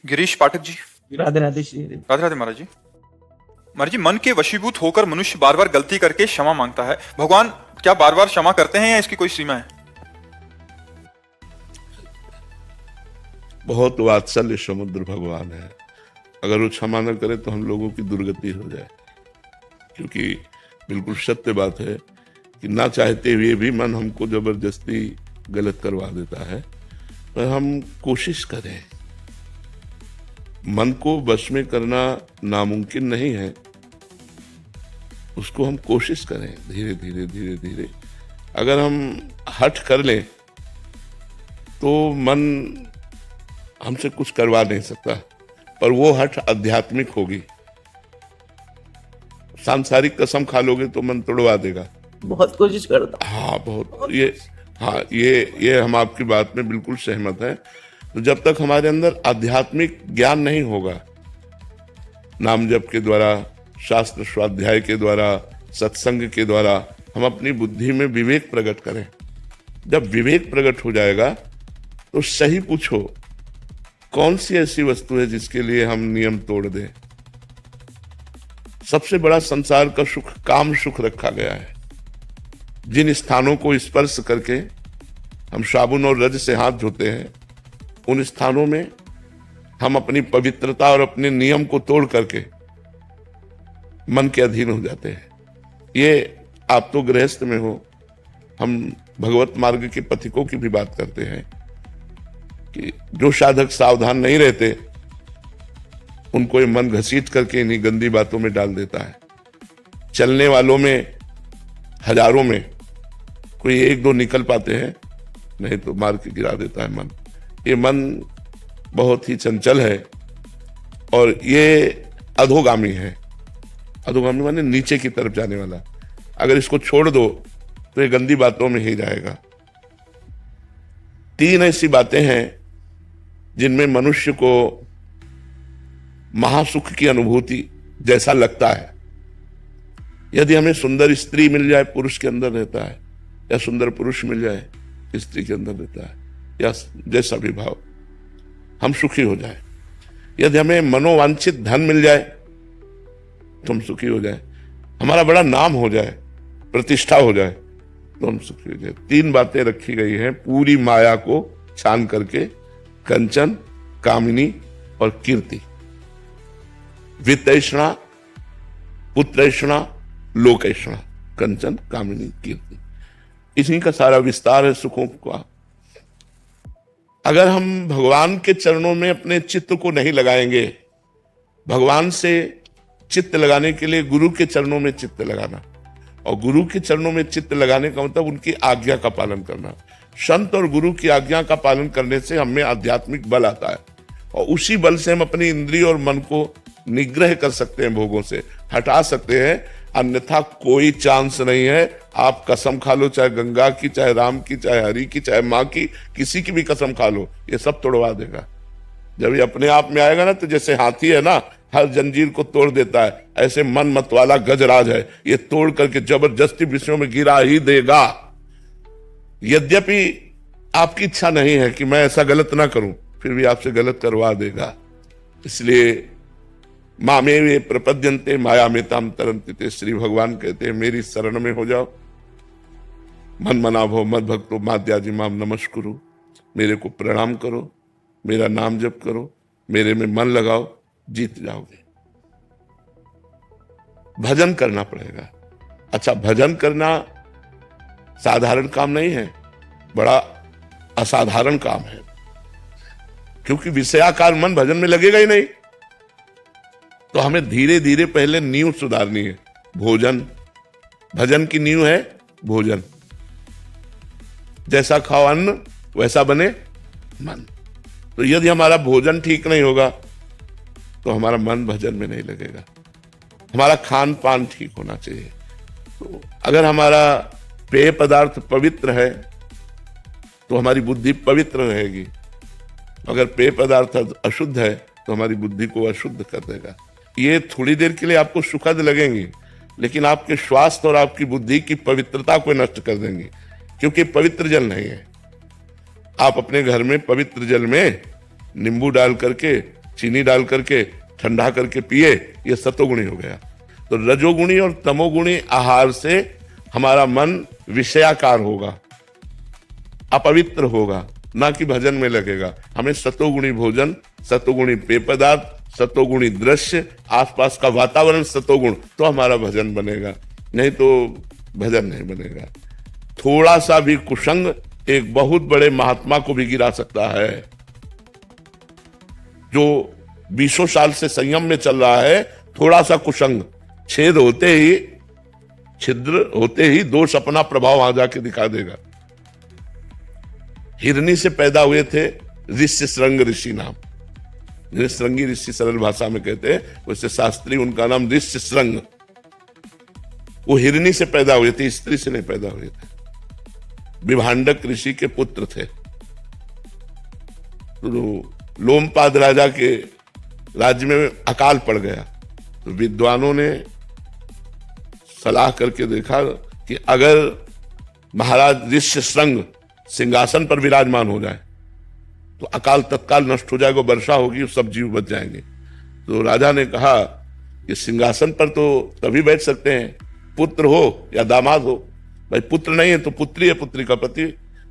गिरीश पाठक जी। राधे राधे श्री। राधे राधे महाराज जी। महाराज जी, मन के वशीभूत होकर मनुष्य बार बार गलती करके क्षमा मांगता है। भगवान क्या बार बार क्षमा करते हैं या इसकी कोई सीमा है? बहुत वात्सल्य समुद्र भगवान है। अगर वो क्षमा न करे तो हम लोगों की दुर्गति हो जाए, क्योंकि बिल्कुल सत्य बात है कि ना चाहते हुए भी मन हमको जबरदस्ती गलत करवा देता है। पर हम कोशिश करें, मन को वश में करना नामुमकिन नहीं है, उसको हम कोशिश करें धीरे धीरे धीरे धीरे। अगर हम हठ कर लें तो मन हमसे कुछ करवा नहीं सकता, पर वो हठ आध्यात्मिक होगी। सांसारिक कसम खा लोगे तो मन तोड़वा देगा। बहुत कोशिश करता। हाँ बहुत, ये हम आपकी बात में बिल्कुल सहमत हैं। तो जब तक हमारे अंदर आध्यात्मिक ज्ञान नहीं होगा, नाम जप के द्वारा, शास्त्र स्वाध्याय के द्वारा, सत्संग के द्वारा हम अपनी बुद्धि में विवेक प्रकट करें। जब विवेक प्रकट हो जाएगा तो सही पूछो, कौन सी ऐसी वस्तु है जिसके लिए हम नियम तोड़ दें? सबसे बड़ा संसार का सुख काम सुख रखा गया है। जिन स्थानों को स्पर्श करके हम साबुन और रज से हाथ धोते हैं, उन स्थानों में हम अपनी पवित्रता और अपने नियम को तोड़ करके मन के अधीन हो जाते हैं। ये आप तो गृहस्थ में हो, हम भगवत मार्ग के पथिकों की भी बात करते हैं कि जो साधक सावधान नहीं रहते उनको ये मन घसीट करके इन्हीं गंदी बातों में डाल देता है। चलने वालों में हजारों में कोई एक दो निकल पाते हैं, नहीं तो मार के गिरा देता है मन। ये मन बहुत ही चंचल है और ये अधोगामी है। अधोगामी माने नीचे की तरफ जाने वाला। अगर इसको छोड़ दो तो ये गंदी बातों में ही जाएगा। तीन ऐसी बातें हैं जिनमें मनुष्य को महासुख की अनुभूति जैसा लगता है। यदि हमें सुंदर स्त्री मिल जाए, पुरुष के अंदर रहता है, या सुंदर पुरुष मिल जाए, स्त्री के अंदर रहता है, या जैसा भी भाव, हम सुखी हो जाए। यदि हमें मनोवांछित धन मिल जाए तो हम सुखी हो जाए, हमारा बड़ा नाम हो जाए, प्रतिष्ठा हो जाए तो हम सुखी हो जाए। तीन बातें रखी गई हैं पूरी माया को छान करके, कंचन, कामिनी और कीर्ति। वित्तैषणा, पुत्रैषणा, लोकैषणा, कंचन, कामिनी, कीर्ति, इसी का सारा विस्तार है सुखों का। अगर हम भगवान के चरणों में अपने चित्त को नहीं लगाएंगे, भगवान से चित्त लगाने के लिए गुरु के चरणों में चित्त लगाना, और गुरु के चरणों में चित्त लगाने का मतलब उनकी आज्ञा का पालन करना। संत और गुरु की आज्ञा का पालन करने से हमें आध्यात्मिक बल आता है, और उसी बल से हम अपनी इंद्रिय और मन को निग्रह कर सकते हैं, भोगों से हटा सकते हैं। अन्यथा कोई चांस नहीं है। आप कसम खा लो, चाहे गंगा की, चाहे राम की, चाहे हरि की, चाहे माँ की, किसी की भी कसम खा लो, ये सब तोड़वा देगा। जब ये अपने आप में आएगा ना, तो जैसे हाथी है ना, हर जंजीर को तोड़ देता है, ऐसे मन मत वाला गजराज है, ये तोड़ करके जबरदस्ती विषयों में गिरा ही देगा। यद्यपि आपकी इच्छा नहीं है कि मैं ऐसा गलत ना करूं, फिर भी आपसे गलत करवा देगा। इसलिए मामे वे प्रपद्यन्ते माया में ताम तरन्ति, श्री भगवान कहते हैं मेरी शरण में हो जाओ। मन मना भो मद भक्तो माद्याजी माम नमस्कुरु, मेरे को प्रणाम करो, मेरा नाम जप करो, मेरे में मन लगाओ, जीत जाओगे। भजन करना पड़ेगा। अच्छा, भजन करना साधारण काम नहीं है, बड़ा असाधारण काम है, क्योंकि विषयाकार मन भजन में लगेगा ही नहीं। तो हमें धीरे धीरे पहले नींव सुधारनी है। भोजन, भजन की नींव है भोजन। जैसा खाओ अन्न वैसा बने मन। तो यदि हमारा भोजन ठीक नहीं होगा तो हमारा मन भजन में नहीं लगेगा। हमारा खान पान ठीक होना चाहिए। तो अगर हमारा पेय पदार्थ पवित्र है तो हमारी बुद्धि पवित्र रहेगी। अगर पेय पदार्थ अशुद्ध है तो हमारी बुद्धि को अशुद्ध कर देगा। ये थोड़ी देर के लिए आपको सुखद लगेंगी, लेकिन आपके स्वास्थ्य और आपकी बुद्धि की पवित्रता को नष्ट कर देंगी, क्योंकि पवित्र जल नहीं है। आप अपने घर में पवित्र जल में नींबू डाल करके चीनी डाल करके ठंडा करके पिए, ये सतोगुणी हो गया। तो रजोगुणी और तमोगुणी आहार से हमारा मन विषयाकार होगा, अपवित्र होगा, ना कि भजन में लगेगा। हमें सतोगुणी भोजन, सतोगुणी पेय पदार्थ, सतोगुणी दृश्य, आसपास का वातावरण सतोगुण, तो हमारा भजन बनेगा, नहीं तो भजन नहीं बनेगा। थोड़ा सा भी कुसंग एक बहुत बड़े महात्मा को भी गिरा सकता है। जो 20 साल से संयम में चल रहा है, थोड़ा सा कुसंग, छेद होते ही, छिद्र होते ही दोष अपना प्रभाव वहां जाके दिखा देगा। हिरनी से पैदा हुए थे ऋष्य श्रृंग ऋषि नाम, श्रृंगी ऋषि सरल भाषा में कहते हैं, वैसे शास्त्री उनका नाम ऋष्य श्रृंग। वो हिरनी से पैदा हुए थे, स्त्री से नहीं पैदा हुए थे। विभांडक ऋषि के पुत्र थे। तो लोमपाद राजा के राज्य में अकाल पड़ गया, तो विद्वानों ने सलाह करके देखा कि अगर महाराज ऋष्य श्रृंग सिंहासन पर विराजमान हो जाए तो अकाल तत्काल नष्ट हो जाएगा, वर्षा होगी, सब जीव बच जाएंगे। तो राजा ने कहा कि सिंहासन पर तो तभी बैठ सकते हैं पुत्र हो या दामाद हो। भाई पुत्र नहीं है तो पुत्री है, पुत्री का पति,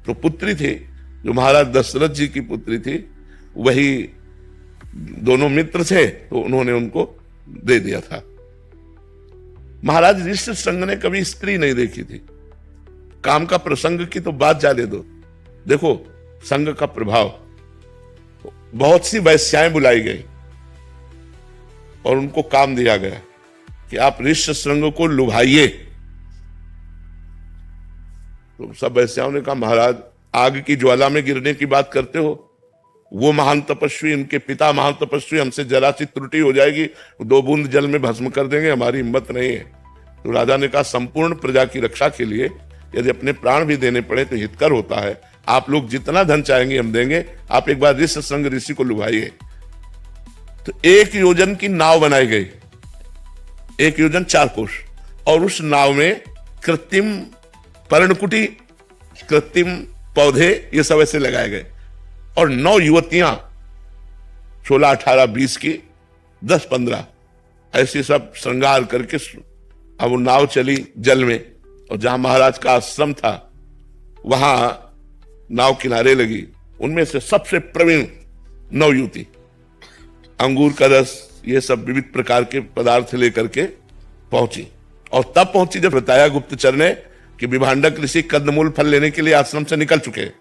तो पुत्री थी जो महाराज दशरथ जी की पुत्री थी, वही दोनों मित्र थे, तो उन्होंने उनको दे दिया था। महाराज ऋष्य श्रृंग ने कभी स्त्री नहीं देखी थी। काम का प्रसंग की तो बात जाने दो, देखो संग का प्रभाव। बहुत सी वैश्याएं बुलाई गई और उनको काम दिया गया कि आप ऋष्य श्रृंग को लुभाइए। तो सब वैश्याओं ने कहा महाराज आग की ज्वाला में गिरने की बात करते हो, वो महान तपस्वी, उनके पिता महान तपस्वी, हमसे जरा सी त्रुटि हो जाएगी 2 बूंद जल में भस्म कर देंगे, हमारी हिम्मत नहीं है। तो राजा ने कहा संपूर्ण प्रजा की रक्षा के लिए यदि अपने प्राण भी देने पड़े तो हितकर होता है। आप लोग जितना धन चाहेंगे हम देंगे, आप एक बार ऋष्य श्रृंग ऋषि को लुभाइए। तो 1 योजन की नाव बनाई गई, 1 योजन 4 कोस, और उस नाव में कृत्रिम पर्णकुटी, कृत्रिम पौधे, ये सब ऐसे लगाए गए, और 9 युवतियां 16, 18, 20 की, 10, 15 ऐसे सब श्रृंगार करके अब वो नाव चली जल में, और जहां महाराज का आश्रम था वहां नाव किनारे लगी। उनमें से सबसे प्रवीण 9 युवती अंगूर का रस, ये सब विविध प्रकार के पदार्थ लेकर के पहुंची, और तब पहुंची जब बताया गुप्तचर ने कि विभांडक ऋषि कंदमूल फल लेने के लिए आश्रम से निकल चुके हैं।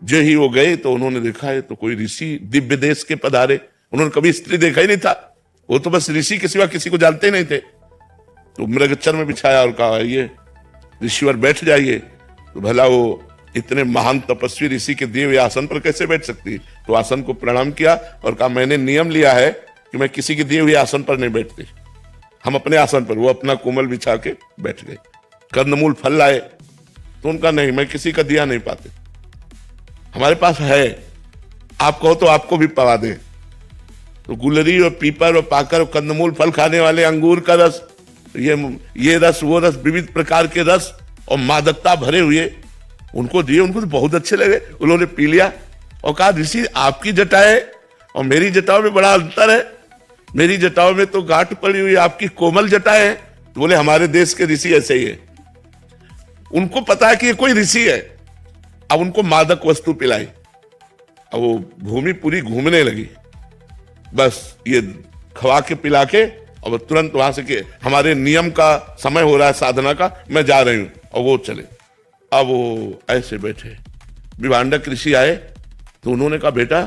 जो ही वो गए तो उन्होंने देखा है तो कोई ऋषि दिव्य देश के पधारे। उन्होंने कभी स्त्री देखा ही नहीं था, वो तो बस ऋषि के सिवा किसी को जानते ही नहीं थे। तो मृगचर में बिछाया और कहा ये ऋषिवर बैठ जाइए। तो भला वो इतने महान तपस्वी ऋषि के दिए हुए आसन पर कैसे बैठ सकती? तो आसन को प्रणाम किया और कहा मैंने नियम लिया है कि मैं किसी के दिए हुए आसन पर नहीं बैठती, हम अपने आसन पर। वो अपना कोमल बिछा के बैठ गए। कंदमूल फल लाए तो उनका नहीं, मैं किसी का दिया नहीं पाते, हमारे पास है, आप कहो तो आपको भी पवा दे। तो गुलरी और पीपर और पाकर और कंदमूल फल खाने वाले, अंगूर का रस, ये रस वो रस, विविध प्रकार के रस और मादकता भरे हुए उनको दिए। उनको तो बहुत अच्छे लगे, उन्होंने पी लिया और कहा ऋषि आपकी जटाएं और मेरी जटाओं में बड़ा अंतर है, मेरी जटाओं में तो गांठ पड़ी हुई, आपकी कोमल जटाएं हैं। तो बोले हमारे देश के ऋषि ऐसे ही है। उनको पता है कि ये कोई ऋषि है। अब उनको मादक वस्तु पिलाई, अब वो भूमि पूरी घूमने लगी, बस ये खवा के पिला के, और तुरंत वहां से कि हमारे नियम का समय हो रहा है साधना का, मैं जा रही हूं, और वो चले। अब वो ऐसे बैठे, विभांडक ऋषि आए तो उन्होंने कहा बेटा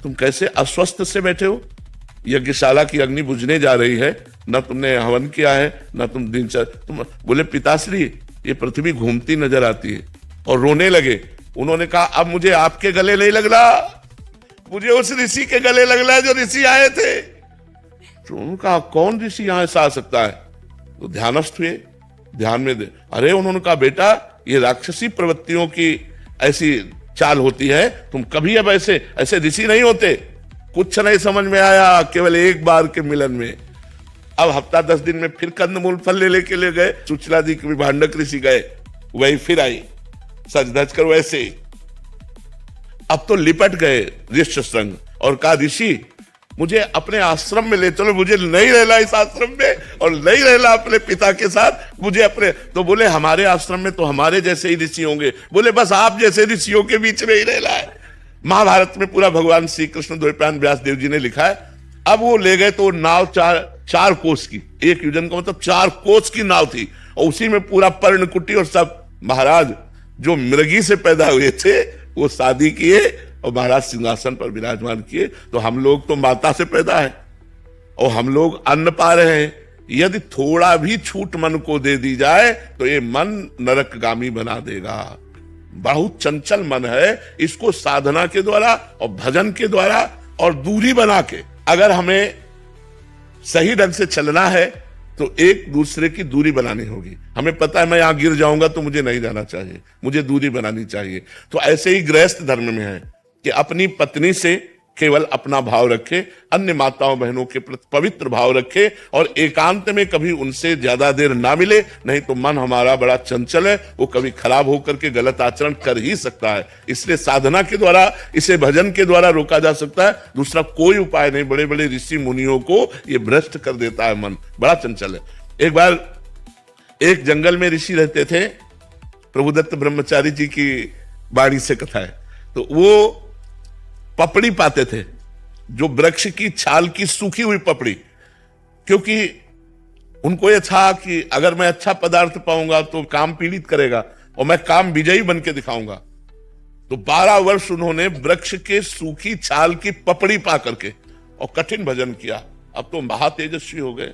तुम कैसे अस्वस्थ से बैठे हो? यज्ञशाला की अग्नि बुझने जा रही है, न तुमने हवन किया है, न तुम दिनचर्या। तुम बोले पिताश्री ये पृथ्वी घूमती नजर आती है, और रोने लगे। उन्होंने कहा अब मुझे आपके गले नहीं लग रहा, मुझे उस ऋषि के गले लग रहा है जो ऋषि आए थे। तो उन्होंने कहा कौन ऋषि यहां से आ सकता है? तो ध्यानस्थ हुए, ध्यान में दे। अरे उन्होंने कहा बेटा ये राक्षसी प्रवृत्तियों की ऐसी चाल होती है, तुम कभी अब ऐसे ऋषि नहीं होते। कुछ नहीं समझ में आया, केवल एक बार के मिलन में। अब हफ्ता 10 दिन में फिर कंदमूल फल लेने के लिए गए, सुचला जी के विभांडक ऋषि गए, वही फिर आई सज धज कर वैसे ही। अब तो लिपट गए ऋष्य श्रृंग और कहा ऋषि मुझे अपने आश्रम में ले चलो, मुझे नहीं रहना इस आश्रम में और नहीं रहना अपने पिता के साथ, मुझे अपने। तो बोले हमारे आश्रम में तो हमारे जैसे ही ऋषि होंगे। बोले बस आप जैसे ऋषियों के बीच में ही रहना है। महाभारत में पूरा भगवान श्री कृष्ण द्वैपायन व्यास देव जी ने लिखा है। अब वो ले गए तो नाव चार कोस की, एक योजन का मतलब 4 कोस की नाव थी, और उसी में पूरा पर्णकुटी और सब। महाराज जो मृगी से पैदा हुए थे वो शादी किए और महाराज सिंहासन पर विराजमान किए। तो हम लोग तो माता से पैदा है और हम लोग अन्न पा रहे हैं। यदि थोड़ा भी छूट मन को दे दी जाए तो ये मन नरकगामी बना देगा। बहुत चंचल मन है, इसको साधना के द्वारा और भजन के द्वारा और दूरी बना के अगर हमें सही ढंग से चलना है तो एक दूसरे की दूरी बनानी होगी। हमें पता है मैं यहां गिर जाऊंगा तो मुझे नहीं जाना चाहिए, मुझे दूरी बनानी चाहिए। तो ऐसे ही गृहस्थ धर्म में है कि अपनी पत्नी से केवल अपना भाव रखे, अन्य माताओं बहनों के प्रति पवित्र भाव रखे और एकांत में कभी उनसे ज्यादा देर ना मिले, नहीं तो मन हमारा बड़ा चंचल है, वो कभी खराब होकर के गलत आचरण कर ही सकता है। इसलिए साधना के द्वारा, इसे भजन के द्वारा रोका जा सकता है, दूसरा कोई उपाय नहीं। बड़े बड़े ऋषि मुनियों को ये भ्रष्ट कर देता है, मन बड़ा चंचल है। एक बार एक जंगल में ऋषि रहते थे, प्रभुदत्त ब्रह्मचारी जी की वाणी से कथा है। तो वो पपड़ी पाते थे, जो वृक्ष की छाल की सूखी हुई पपड़ी, क्योंकि उनको यह था कि अगर मैं अच्छा पदार्थ पाऊंगा तो काम पीड़ित करेगा और मैं काम विजयी बन के दिखाऊंगा। तो 12 वर्ष उन्होंने वृक्ष के सूखी छाल की पपड़ी पा करके और कठिन भजन किया। अब तो महा तेजस्वी हो गए।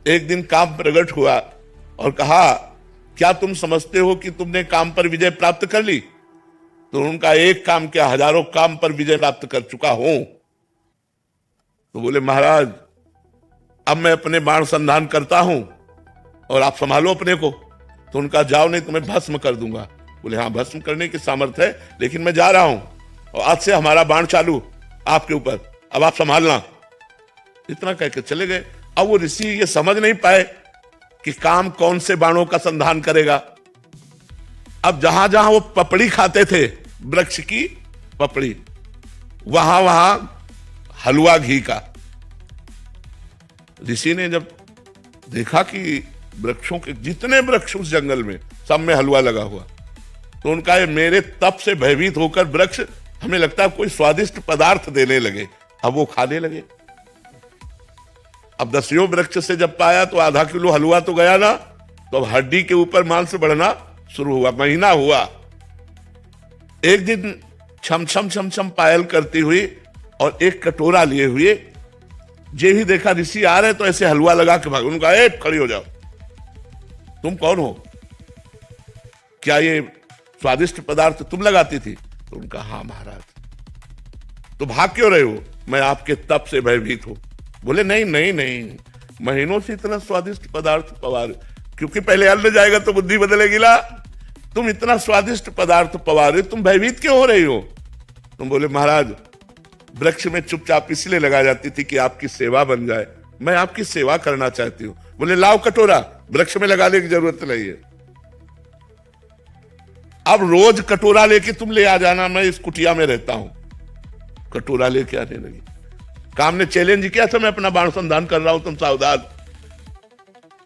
एक दिन काम प्रकट हुआ और कहा, क्या तुम समझते हो कि तुमने काम पर विजय प्राप्त कर ली? तो उनका एक काम क्या, हजारों काम पर विजय प्राप्त कर चुका हूं। तो बोले महाराज अब मैं अपने बाण संधान करता हूं और आप संभालो अपने को। तो उनका जाओ नहीं तुम्हें भस्म कर दूंगा। बोले हाँ भस्म करने की सामर्थ्य है, लेकिन मैं जा रहा हूं और आज से हमारा बाण चालू आपके ऊपर, अब आप संभालना। इतना कहकर चले गए। अब वो ऋषि ये समझ नहीं पाए कि काम कौन से बाणों का संधान करेगा। अब जहां जहां वो पपड़ी खाते थे, वृक्ष की पपड़ी, वहां वहां हलवा घी का। ऋषि ने जब देखा कि वृक्षों के जितने वृक्ष उस जंगल में सब में हलवा लगा हुआ, तो उनका ये मेरे तप से भयभीत होकर वृक्ष हमें लगता है कोई स्वादिष्ट पदार्थ देने लगे। अब वो खाने लगे। अब 10वें वृक्ष से जब पाया तो आधा किलो हलवा तो गया ना, तो अब हड्डी के ऊपर मांस बढ़ना शुरू हुआ। महीना हुआ। एक दिन छम छम छम छम पायल करती हुई और एक कटोरा लिए हुए, जे ही देखा ऋषि आ रहे तो ऐसे हलवा लगा के भाग। उनका ए खड़ी हो जाओ, तुम कौन हो? क्या ये स्वादिष्ट पदार्थ तुम लगाती थी? तो उनका हाँ महाराज। तो भाग क्यों रहे हो? मैं आपके तप से भयभीत हूं। बोले नहीं नहीं नहीं, महीनों से इतना स्वादिष्ट पदार्थ पवा रहे, क्योंकि पहले अन्न जाएगा तो बुद्धि बदलेगी ना। तुम इतना स्वादिष्ट पदार्थ पवा रहे, तुम भयभीत क्यों हो रही हो? तुम बोले महाराज वृक्ष में चुपचाप इसलिए लगा जाती थी कि आपकी सेवा बन जाए, मैं आपकी सेवा करना चाहती हूं। बोले लाओ कटोरा, वृक्ष में लगाने की जरूरत नहीं है, अब रोज कटोरा लेके तुम ले आ जाना, मैं इस कुटिया में रहता हूं। कटोरा लेके आने लगी। काम ने चैलेंज किया था, मैं अपना बाण संधान कर रहा हूं, तुम सावधान।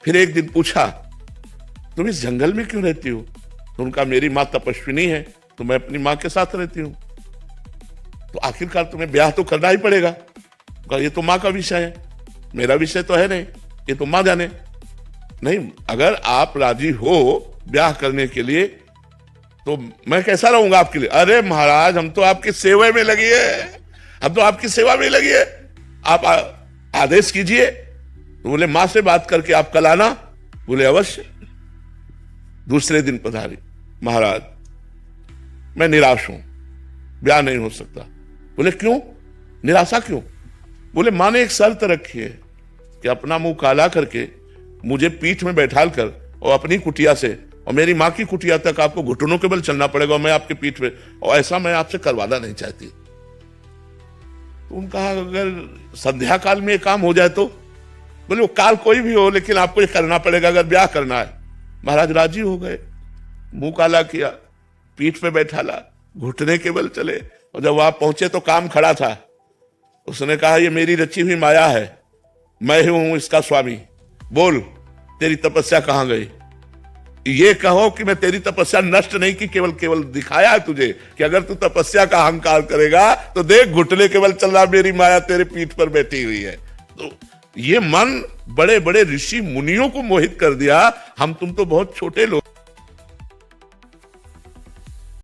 फिर एक दिन पूछा तुम इस जंगल में क्यों रहती हो? तो उनका मेरी मां तपस्विनी है तो मैं अपनी मां के साथ रहती हूं। तो आखिरकार तुम्हें ब्याह तो करना ही पड़ेगा। ये तो मां का विषय है, मेरा विषय तो है नहीं, ये तो मां जाने। नहीं, अगर आप राजी हो ब्याह करने के लिए तो मैं कैसा रहूंगा आपके लिए? अरे महाराज हम तो आपकी सेवा में लगी है, हम तो आपकी सेवा में लगी है, आप आदेश कीजिए। तो बोले मां से बात करके आप कल आना। बोले अवश्य। दूसरे दिन पधारी, महाराज मैं निराश हूं, ब्याह नहीं हो सकता। बोले क्यों? निराशा क्यों? बोले मां ने एक शर्त रखी है कि अपना मुंह काला करके मुझे पीठ में बैठाल कर और अपनी कुटिया से और मेरी मां की कुटिया तक आपको घुटनों के बल चलना पड़ेगा और मैं आपके पीठ पे, और ऐसा मैं आपसे करवाना नहीं चाहती। तो उनका अगर संध्या काल में ये काम हो जाए तो? बोले वो काल कोई भी हो, लेकिन आपको ये करना पड़ेगा अगर ब्याह करना है। महाराज राजी हो गए, मुंह काला किया, पीठ पे बैठाला, घुटने के बल चले, और जब वहां पहुंचे तो काम खड़ा था उसने कहा ये मेरी रची हुई माया है, मैं ही हूं इसका स्वामी, बोल तेरी तपस्या कहां गई। ये कहो कि मैं तेरी तपस्या नष्ट नहीं की, केवल केवल दिखाया है तुझे कि अगर तू तपस्या का अहंकार करेगा तो देख घुटने केवल चल रहा, मेरी माया तेरे पीठ पर बैठी हुई है। तो ये मन बड़े बड़े ऋषि मुनियों को मोहित कर दिया, हम तुम तो बहुत छोटे लोग।